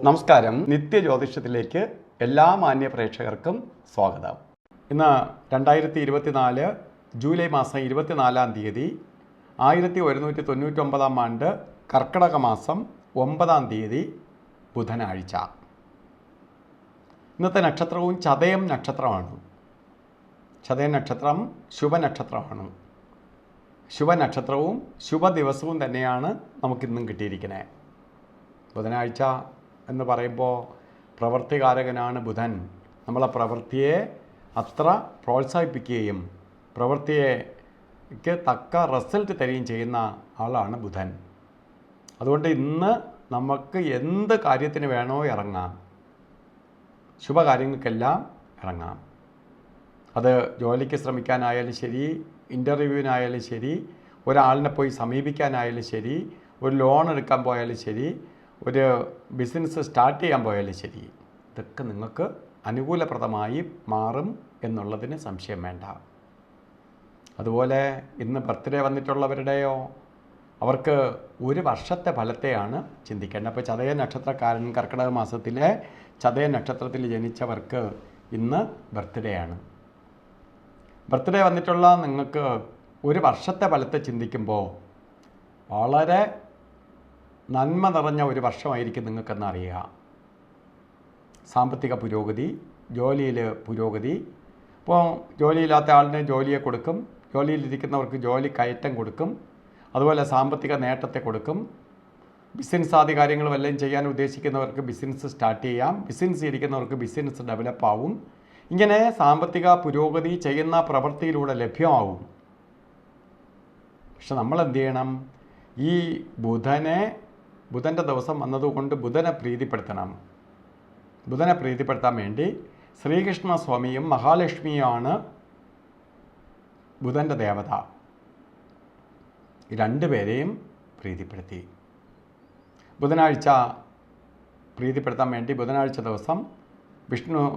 നമസ്കാരം. നിത്യജ്യോതിഷത്തിലേക്ക് എല്ലാ മാന്യ പ്രേക്ഷകർക്കും സ്വാഗതം. ഇന്ന് 2024 ജൂലൈ മാസം 24 തീയതി 1199 ആണ്ട് കർക്കിടക മാസം 9 തീയതി ബുധനാഴ്ച. ഇന്നത്തെ നക്ഷത്രവും ചതയം നക്ഷത്രമാണ്. ചതയം നക്ഷത്രം ശുഭനക്ഷത്രമാണ്. ശുഭനക്ഷത്രവും ശുഭദിവസവും തന്നെയാണ് നമുക്കിന്നും കിട്ടിയിരിക്കുന്നത്. ബുധനാഴ്ച എന്ന് പറയുമ്പോൾ പ്രവൃത്തികാരകനാണ് ബുധൻ. നമ്മളെ പ്രവൃത്തിയെ അത്ര പ്രോത്സാഹിപ്പിക്കുകയും പ്രവൃത്തിക്ക് തക്ക റിസൾട്ട് തരികയും ചെയ്യുന്ന ആളാണ് ബുധൻ. അതുകൊണ്ട് ഇന്ന് നമുക്ക് എന്ത് കാര്യത്തിന് വേണോ ഇറങ്ങാം, ശുഭകാര്യങ്ങൾക്കെല്ലാം ഇറങ്ങാം. അത് ജോലിക്ക് ശ്രമിക്കാനായാലും ശരി, ഇൻ്റർവ്യൂവിനായാലും ശരി, ഒരാളിനെ പോയി സമീപിക്കാനായാലും ശരി, ഒരു ലോൺ എടുക്കാൻ പോയാലും ശരി, ഒരു ബിസിനസ് സ്റ്റാർട്ട് ചെയ്യാൻ പോയാലും ശരി, ഇതൊക്കെ നിങ്ങൾക്ക് അനുകൂലപ്രദമായി മാറും എന്നുള്ളതിന് സംശയം വേണ്ട. അതുപോലെ ഇന്ന് ബർത്ത്ഡേ വന്നിട്ടുള്ളവരുടെയോ അവർക്ക് ഒരു വർഷത്തെ ഫലത്തെയാണ് ചിന്തിക്കേണ്ടത്. അപ്പോൾ ചതയ നക്ഷത്രക്കാരൻ കർക്കിടക മാസത്തിലെ ചതയ നക്ഷത്രത്തിൽ ജനിച്ചവർക്ക് ഇന്ന് ബർത്ത്ഡേ ആണ്. ബർത്ത്ഡേ വന്നിട്ടുള്ള നിങ്ങൾക്ക് ഒരു വർഷത്തെ ഫലത്തെ ചിന്തിക്കുമ്പോൾ വളരെ നന്മ നിറഞ്ഞ ഒരു വർഷമായിരിക്കും നിങ്ങൾക്കെന്ന് അറിയുക. സാമ്പത്തിക പുരോഗതി, ജോലിയിൽ പുരോഗതി. ഇപ്പോൾ ജോലിയില്ലാത്ത ആളിന് ജോലിയെ കൊടുക്കും, ജോലിയിലിരിക്കുന്നവർക്ക് ജോലി കയറ്റം കൊടുക്കും, അതുപോലെ സാമ്പത്തിക നേട്ടത്തെ കൊടുക്കും. ബിസിനസ് ആദി കാര്യങ്ങൾ വല്ലതും ചെയ്യാൻ ഉദ്ദേശിക്കുന്നവർക്ക് ബിസിനസ് സ്റ്റാർട്ട് ചെയ്യാം, ബിസിനസ് ഇരിക്കുന്നവർക്ക് ബിസിനസ് ഡെവലപ്പ് ആവും. ഇങ്ങനെ സാമ്പത്തിക പുരോഗതി ചെയ്യുന്ന പ്രവൃത്തിയിലൂടെ ലഭ്യമാവും. പക്ഷെ നമ്മൾ എന്ത് ചെയ്യണം? ഈ ബുധൻ്റെ ദിവസം വന്നതുകൊണ്ട് ബുധനെ പ്രീതിപ്പെടുത്തണം. ബുധനെ പ്രീതിപ്പെടുത്താൻ വേണ്ടി ശ്രീകൃഷ്ണ സ്വാമിയും മഹാലക്ഷ്മിയുമാണ് ബുധൻ്റെ ദേവത. ഈ രണ്ടുപേരെയും പ്രീതിപ്പെടുത്തി ബുധനാഴ്ച പ്രീതിപ്പെടുത്താൻ വേണ്ടി ബുധനാഴ്ച ദിവസം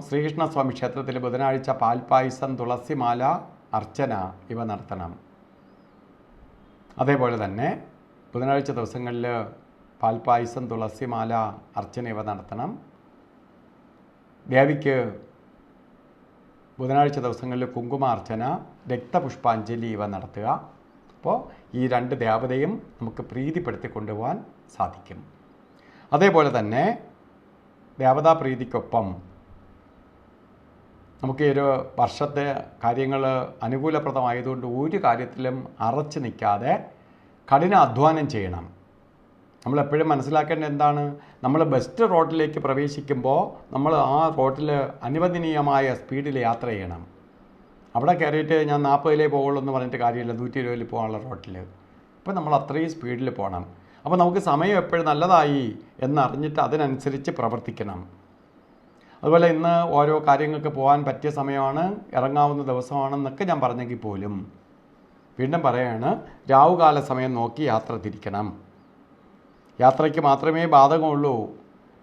ശ്രീകൃഷ്ണസ്വാമി ക്ഷേത്രത്തിൽ ബുധനാഴ്ച പാൽപ്പായസം, തുളസിമാല, അർച്ചന ഇവ നടത്തണം. അതേപോലെ തന്നെ ബുധനാഴ്ച ദിവസങ്ങളിൽ പാൽപ്പായസം, തുളസിമാല, അർച്ചന ഇവ നടത്തണം. ദേവിക്ക് ബുധനാഴ്ച ദിവസങ്ങളിൽ കുങ്കുമാർച്ചന, രക്തപുഷ്പാഞ്ജലി ഇവ നടത്തുക. അപ്പോൾ ഈ രണ്ട് ദേവതയും നമുക്ക് പ്രീതിപ്പെടുത്തി കൊണ്ടുപോകാൻ സാധിക്കും. അതേപോലെ തന്നെ ദേവതാ പ്രീതിക്കൊപ്പം നമുക്ക് ഈ ഒരു വർഷത്തെ കാര്യങ്ങൾ അനുകൂലപ്രദമായതുകൊണ്ട് ഒരു കാര്യത്തിലും അറച്ചു നിൽക്കാതെ കഠിന അധ്വാനം ചെയ്യണം. നമ്മളെപ്പോഴും മനസ്സിലാക്കേണ്ടത് എന്താണ്? നമ്മൾ ബെസ്റ്റ് റോഡിലേക്ക് പ്രവേശിക്കുമ്പോൾ നമ്മൾ ആ റോഡിൽ അനുവദനീയമായ സ്പീഡിൽ യാത്ര ചെയ്യണം. അവിടെ കയറിയിട്ട് ഞാൻ 40 പോകുള്ളൂ എന്ന് പറഞ്ഞിട്ട് കാര്യമില്ല, 120 പോകാനുള്ള റോഡിൽ. അപ്പോൾ നമ്മൾ അത്രയും സ്പീഡിൽ പോകണം. അപ്പോൾ നമുക്ക് സമയം എപ്പോഴും നല്ലതായി എന്നറിഞ്ഞിട്ട് അതിനനുസരിച്ച് പ്രവർത്തിക്കണം. അതുപോലെ ഇന്ന് ഓരോ കാര്യങ്ങൾക്ക് പോകാൻ പറ്റിയ സമയമാണ്, ഇറങ്ങാവുന്ന ദിവസമാണെന്നൊക്കെ ഞാൻ പറഞ്ഞെങ്കിൽ പോലും വീണ്ടും പറയാണ്, രാവുകാല സമയം നോക്കി യാത്ര തിരിക്കണം. യാത്രയ്ക്ക് മാത്രമേ ബാധകമുള്ളൂ.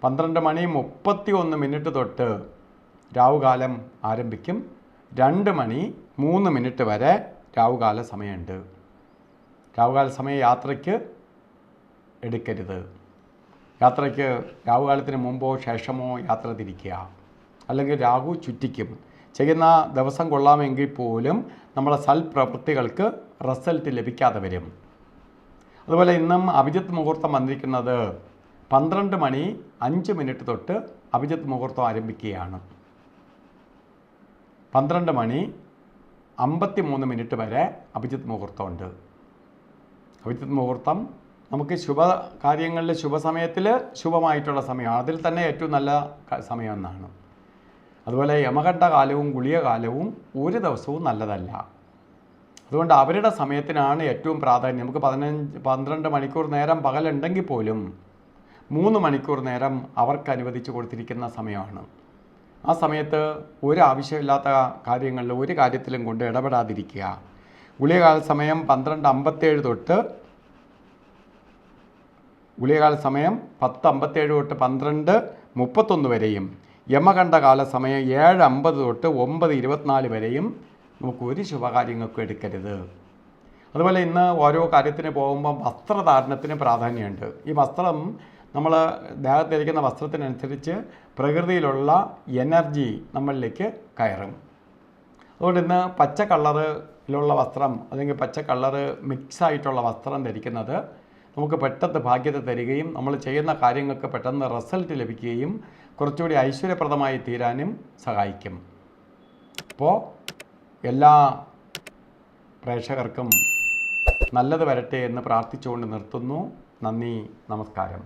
12:31 തൊട്ട് രാവുകാലം ആരംഭിക്കും. 2:03 വരെ രാവുകാല സമയമുണ്ട്. രാവുകാല സമയം യാത്രയ്ക്ക് എടുക്കരുത്. യാത്രയ്ക്ക് രാവുകാലത്തിന് മുമ്പോ ശേഷമോ യാത്ര തിരിക്കുക, അല്ലെങ്കിൽ രാഹു ചുറ്റിക്കും. ചെയ്യുന്ന ദിവസം കൊള്ളാമെങ്കിൽ പോലും നമ്മളെ സൽപ്രവൃത്തികൾക്ക് റിസൾട്ട് ലഭിക്കാതെ വരും. അതുപോലെ ഇന്നും അഭിജിത്ത് മുഹൂർത്തം വന്നിരിക്കുന്നത് 12:05 തൊട്ട് അഭിജിത്ത് മുഹൂർത്തം ആരംഭിക്കുകയാണ്. 12:53 വരെ അഭിജിത്ത് മുഹൂർത്തമുണ്ട്. അഭിജിത്ത് മുഹൂർത്തം നമുക്ക് ശുഭകാര്യങ്ങളിൽ ശുഭസമയത്തിൽ ശുഭമായിട്ടുള്ള സമയമാണ്. അതിൽ തന്നെ ഏറ്റവും നല്ല സമയമെന്നാണ്. അതുപോലെ യമകണ്ഠ കാലവും ഗുളിക കാലവും ഒരു ദിവസവും നല്ലതല്ല. അതുകൊണ്ട് അവരുടെ സമയത്തിനാണ് ഏറ്റവും പ്രാധാന്യം. നമുക്ക് 12 മണിക്കൂർ നേരം പകലുണ്ടെങ്കിൽ പോലും 3 മണിക്കൂർ നേരം അവർക്ക് അനുവദിച്ച് കൊടുത്തിരിക്കുന്ന സമയമാണ്. ആ സമയത്ത് ഒരു ആവശ്യമില്ലാത്ത കാര്യങ്ങളിൽ ഒരു കാര്യത്തിലും കൊണ്ട് ഇടപെടാതിരിക്കുക. ഗുളികകാല സമയം 12:57 തൊട്ട് ഗുളികകാല സമയം 10:57 തൊട്ട് 12:31 വരെയും, യമകണ്ഠകാല സമയം 7:50 തൊട്ട് 9:24 വരെയും നമുക്ക് ഒരു ശുഭകാര്യങ്ങൾക്കും എടുക്കരുത്. അതുപോലെ ഇന്ന് ഓരോ കാര്യത്തിന് പോകുമ്പം വസ്ത്രധാരണത്തിന് പ്രാധാന്യമുണ്ട്. ഈ വസ്ത്രം നമ്മൾ ദേഹത്തിരിക്കുന്ന വസ്ത്രത്തിനനുസരിച്ച് പ്രകൃതിയിലുള്ള എനർജി നമ്മളിലേക്ക് കയറും. അതുകൊണ്ട് ഇന്ന് പച്ച കളറിലുള്ള വസ്ത്രം അല്ലെങ്കിൽ പച്ച കളറ് മിക്സായിട്ടുള്ള വസ്ത്രം ധരിക്കുന്നത് നമുക്ക് പെട്ടെന്ന് ഭാഗ്യത തരികയും നമ്മൾ ചെയ്യുന്ന കാര്യങ്ങൾക്ക് പെട്ടെന്ന് റിസൾട്ട് ലഭിക്കുകയും കുറച്ചുകൂടി ഐശ്വര്യപ്രദമായി തീരാനും സഹായിക്കും. അപ്പോൾ എല്ലാ പ്രേക്ഷകർക്കും നല്ലത് വരട്ടെ എന്ന് പ്രാർത്ഥിച്ചുകൊണ്ട് നിർത്തുന്നു. നന്ദി, നമസ്കാരം.